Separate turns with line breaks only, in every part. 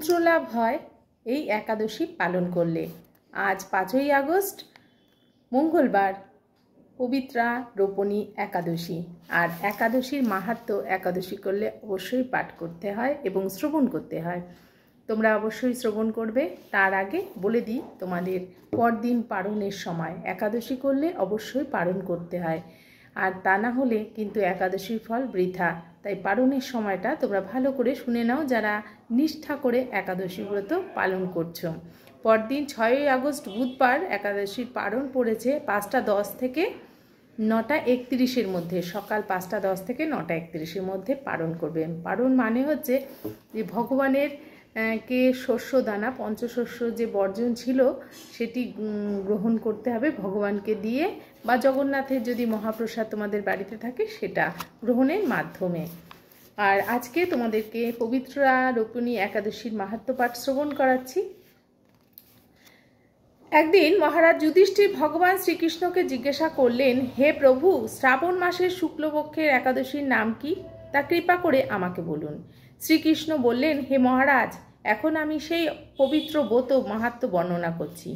পুত্রলাভ হয় এই একাদশী পালন করলে। আজ 5ই আগস্ট মঙ্গলবার, পবিত্রা রোপণী একাদশী। আর একাদশীর মাহাত্ম্য একাদশী করলে অবশ্যই পাঠ করতে হয় এবং শ্রবণ করতে হয়। তোমরা অবশ্যই শ্রবণ করবে। তার আগে বলে দিই তোমাদের পরদিন পারণের সময় একাদশী করলে অবশ্যই পারণ করতে হয়, আর তা না হলে কিন্তু একাদশীর ফল বৃথা। তাই পারণের সময়টা তোমরা ভালো করে শুনে নাও যারা নিষ্ঠা করে একাদশী ব্রত পালন করছো। পরদিন 6ই আগস্ট বুধবার একাদশীর পারণ পড়েছে 5টা 10 থেকে 9টা 31-এর মধ্যে। সকাল 5টা 10 থেকে 9টা 31-এর মধ্যে পারণ করবেন। পারণ মানে হচ্ছে যে ভগবানের কে শস্য দানা, পঞ্চশস্য যে বর্জন ছিল সেটি গ্রহণ করতে হবে ভগবানকে দিয়ে, বা জগন্নাথের যদি মহাপ্রসাদ তোমাদের বাড়িতে থাকে সেটা গ্রহণের মাধ্যমে। আর আজকে তোমাদেরকে পবিত্রা রোপণী একাদশীর মাহাত্ম্য পাঠ শ্রবণ করাচ্ছি। একদিন মহারাজ যুধিষ্ঠির ভগবান শ্রীকৃষ্ণকে জিজ্ঞাসা করলেন, হে প্রভু, শ্রাবণ মাসের শুক্লপক্ষের একাদশীর নাম কি? তা কৃপা করে আমাকে বলুন। শ্রীকৃষ্ণ বললেন, হে মহারাজ, এখন আমি সেই পবিত্র ব্রত মাহাত্ম্য বর্ণনা করছি।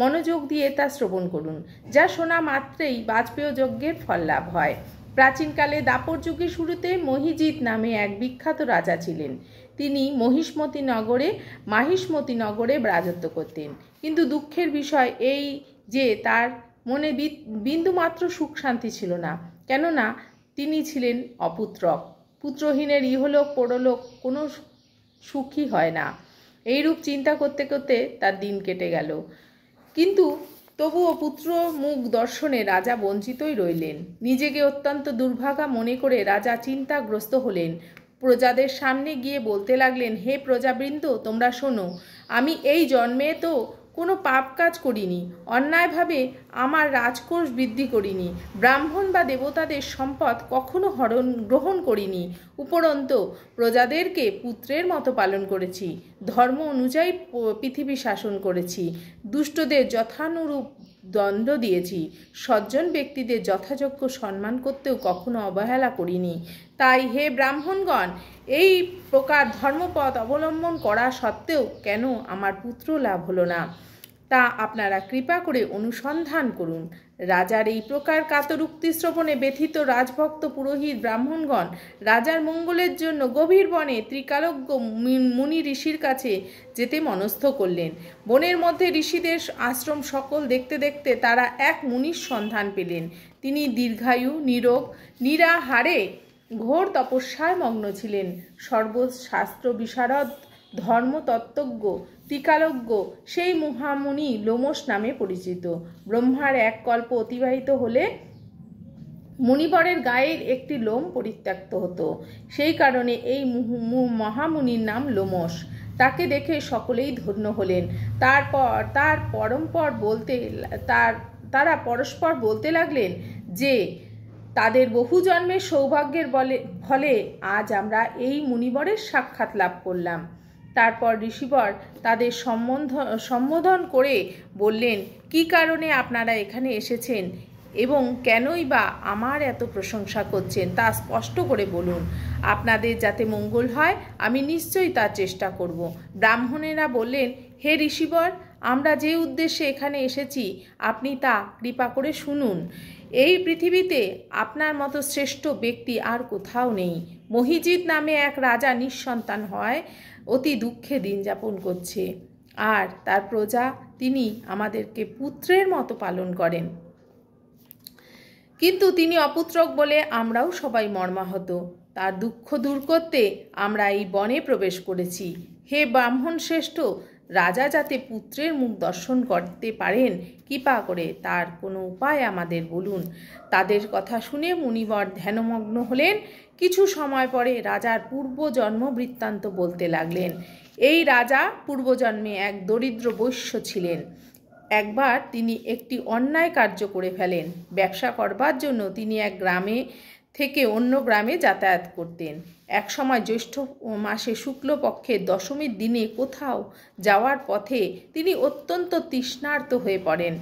মনোযোগ দিয়ে তা শ্রবণ করুন। যা শোনা মাত্রেই বাজপেয় যজ্ঞের ফল লাভ হয়। প্রাচীনকালে দাপর যুগের শুরুতে মহিজিৎ নামে এক বিখ্যাত রাজা ছিলেন। তিনি মাহিষ্মতি নগরে রাজত্ব করতেন। কিন্তু দুঃখের বিষয় এই যে তার মনে বিন্দুমাত্র সুখ শান্তি ছিল না, কেননা তিনি ছিলেন অপুত্রক। পুত্রহীনের ইহলোক পরলোক কোনো সুখী হয় না। এইরূপ চিন্তা করতে করতে তার দিন কেটে গেল। কিন্তু তবুও পুত্র মুখ দর্শনে রাজা বঞ্চিতই রইলেন। নিজেকে অত্যন্ত দুর্ভাগা মনে করে রাজা চিন্তাগ্রস্ত হলেন। প্রজাদের সামনে গিয়ে বলতে লাগলেন, হে প্রজাবৃন্দ, তোমরা শোনো, আমি এই জন্মে তো কোনো পাপ কাজ করিনি, অন্যায়ভাবে আমার রাজকোষ বৃদ্ধি করিনি, ব্রাহ্মণ বা দেবতাদের সম্পদ কখনো গ্রহণ করিনি। উপরন্তু প্রজাদেরকে পুত্রের মতো পালন করেছি, ধর্ম অনুযায়ী পৃথিবী শাসন করেছি, দুষ্টদের যথানুরূপ দণ্ড দিয়েছি, সজ্জন ব্যক্তিদের যথাযোগ্য সম্মান করতেও কখনো অবহেলা করিনি। তাই হে ব্রাহ্মণগণ, এই প্রকার ধর্মপথ অবলম্বন করা সত্ত্বেও কেন আমার পুত্র লাভ হলো না, তা আপনারা কৃপা করে অনুসন্ধান করুন। রাজার এই প্রকার কাতরুক্তি শ্রবণে ব্যথিত রাজভক্ত পুরোহিত ব্রাহ্মণগণ রাজার মঙ্গলের জন্য গভীর বনে ত্রিকালজ্ঞ মুনি ঋষির কাছে যেতে মনস্থ করলেন। বনের মধ্যে ঋষিদের আশ্রম সকল দেখতে দেখতে তারা এক মুনির সন্ধান পেলেন। তিনি দীর্ঘায়ু, নিরোগ, নিরাহারে ঘোর তপস্যায় মগ্ন ছিলেন। সর্বশাস্ত্র বিশারদ, ধর্মতত্ত্বজ্ঞ, ত্রিকালজ্ঞ সেই মহামুনি লোমশ নামে পরিচিত। ব্রহ্মার এক কল্প অতিবাহিত হলে মুনিবরের গায়ের একটি লোম পরিত্যক্ত হতো। সেই কারণে এই মহামুনির নাম লোমশ। তাকে দেখে সকলেই ধন্য হলেন। তারা পরস্পর বলতে লাগলেন যে তাদের বহু জন্মের সৌভাগ্যের ফলে আজ আমরা এই মুনিবরের সাক্ষাৎ লাভ করলাম। তারপর ঋষিবর তাদের সম্বোধন করে বললেন, কি কারণে আপনারা এখানে এসেছেন এবং কেনই বা আমার এত প্রশংসা করছেন তা স্পষ্ট করে বলুন। আপনাদের যাতে মঙ্গল হয় আমি নিশ্চয়ই তার চেষ্টা করব। ব্রাহ্মণেরা বললেন, হে ঋষিবর, আমরা যে উদ্দেশ্যে এখানে এসেছি আপনি তা কৃপা করে শুনুন। এই পৃথিবীতে আপনার মতো শ্রেষ্ঠ ব্যক্তি আর কোথাও নেই। মহিজিৎ নামে এক রাজা নিঃসন্তান হয় অতি দুঃখে দিন যাপন করছে, আর তার প্রজা তিনি আমাদেরকে পুত্রের মতো পালন করেন। কিন্তু তিনি অপুত্রক বলে আমরাও সবাই মর্মাহত। তার দুঃখ দূর করতে আমরা এই বনে প্রবেশ করেছি। হে ব্রাহ্মণ শ্রেষ্ঠ, রাজা যাতে পুত্রের মুখ দর্শন করতে পারেন কৃপা করে তার কোনো উপায় আমাদের বলুন। তাদের কথা শুনে মুনিবর ধ্যানমগ্ন হলেন। কিছু সময় পরে রাজার পূর্বজন্ম বৃত্তান্ত বলতে লাগলেন। এই রাজা পূর্বজন্মে এক দরিদ্র বৈশ্য ছিলেন। একবার তিনি একটি অন্যায় কার্য করে ফেলেন। ব্যবসা করবার জন্য তিনি এক গ্রামে থেকে অন্য গ্রামে যাতায়াত করতেন। এক সময় জ্যৈষ্ঠ মাসে শুক্লপক্ষের দশমীর দিনে কোথাও যাওয়ার পথে তিনি অত্যন্ত তৃষ্ণার্ত হয়ে পড়েন।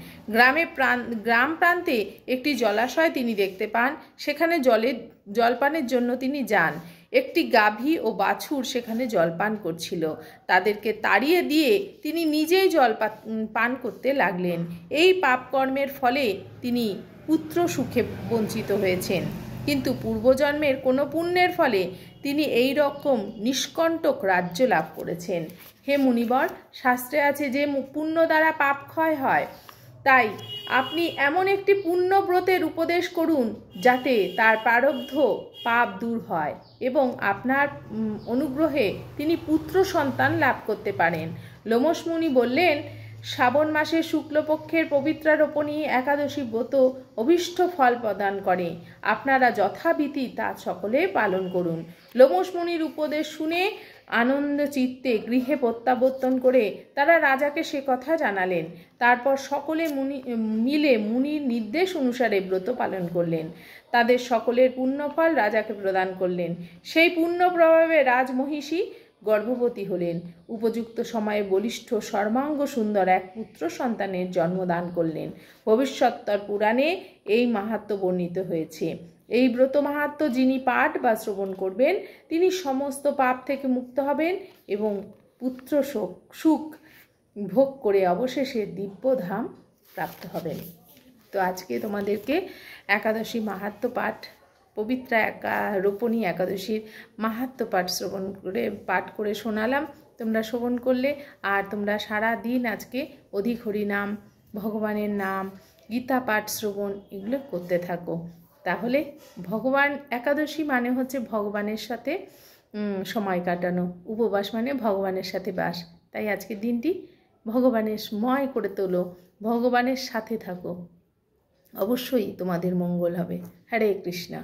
গ্রাম প্রান্তে একটি জলাশয় তিনি দেখতে পান। সেখানে জলপানের জন্য তিনি যান। একটি গাভী ও বাছুর সেখানে জলপান করছিল। তাদেরকে তাড়িয়ে দিয়ে তিনি নিজেই পান করতে লাগলেন। এই পাপকর্মের ফলে তিনি পুত্র সুখে বঞ্চিত হয়েছেন, কিন্তু পূর্বজন্মের কোনো পুণ্যের ফলে তিনি এই রকম নিষ্কণ্টক রাজ্য লাভ করেছেন। হে মুনিবর, শাস্ত্রে আছে যে পুণ্য দ্বারা পাপ ক্ষয় হয়। তাই আপনি এমন একটি পুণ্যব্রতের উপদেশ করুন যাতে তার প্রারব্ধ পাপ দূর হয় এবং আপনার অনুগ্রহে তিনি পুত্র সন্তান লাভ করতে পারেন। লোমশ মুনি বললেন, শ্রাবণ মাসের শুক্লপক্ষের পবিত্রারোপণী একাদশী ব্রত অভীষ্ট ফল প্রদান করে। আপনারা যথাবিধি তা সকলে পালন করুন। লোমশ মুনির উপদেশ শুনে আনন্দ চিত্তে গৃহে প্রত্যাবর্তন করে তারা রাজাকে সে কথা জানালেন। তারপর সকলে মিলে মুনির নির্দেশ অনুসারে ব্রত পালন করলেন। তাদের সকলের পুণ্যফল রাজাকে প্রদান করলেন। সেই পুণ্য প্রভাবে রাজমহিষী গর্ভবতী হলেন। উপযুক্ত সময়ে বলিষ্ঠ সর্বাঙ্গ সুন্দর এক পুত্র সন্তানের জন্মদান করলেন। ভবিষ্যত্তর পুরাণে এই মাহাত্ম্য বর্ণিত হয়েছে। এই ব্রত মাহাত্ম্য যিনি পাঠ বা শ্রবণ করবেন তিনি সমস্ত পাপ থেকে মুক্ত হবেন এবং পুত্র সুখ ভোগ করে অবশেষে দিব্যধাম প্রাপ্ত হবেন। তো আজকে তোমাদেরকে একাদশী মাহাত্ম্য পাঠ, পবিত্রা রোপণী একাদশীর মাহাত্ম্য পাঠ করে শোনালাম। তোমরা শ্রবণ করলে আর তোমরা সারা দিন আজকে অধিক হরিনাম, ভগবানের নাম, গীতা পাঠ শ্রবণ এগুলো করতে থাকো। তাহলে ভগবান, একাদশী মানে হচ্ছে ভগবানের সাথে সময় কাটানো, উপবাস মানে ভগবানের সাথে বাস। তাই আজকের দিনটি ভগবানের ময় করে তোলো, ভগবানের সাথে থাকো, অবশ্যই তোমাদের মঙ্গল হবে। হরে কৃষ্ণা।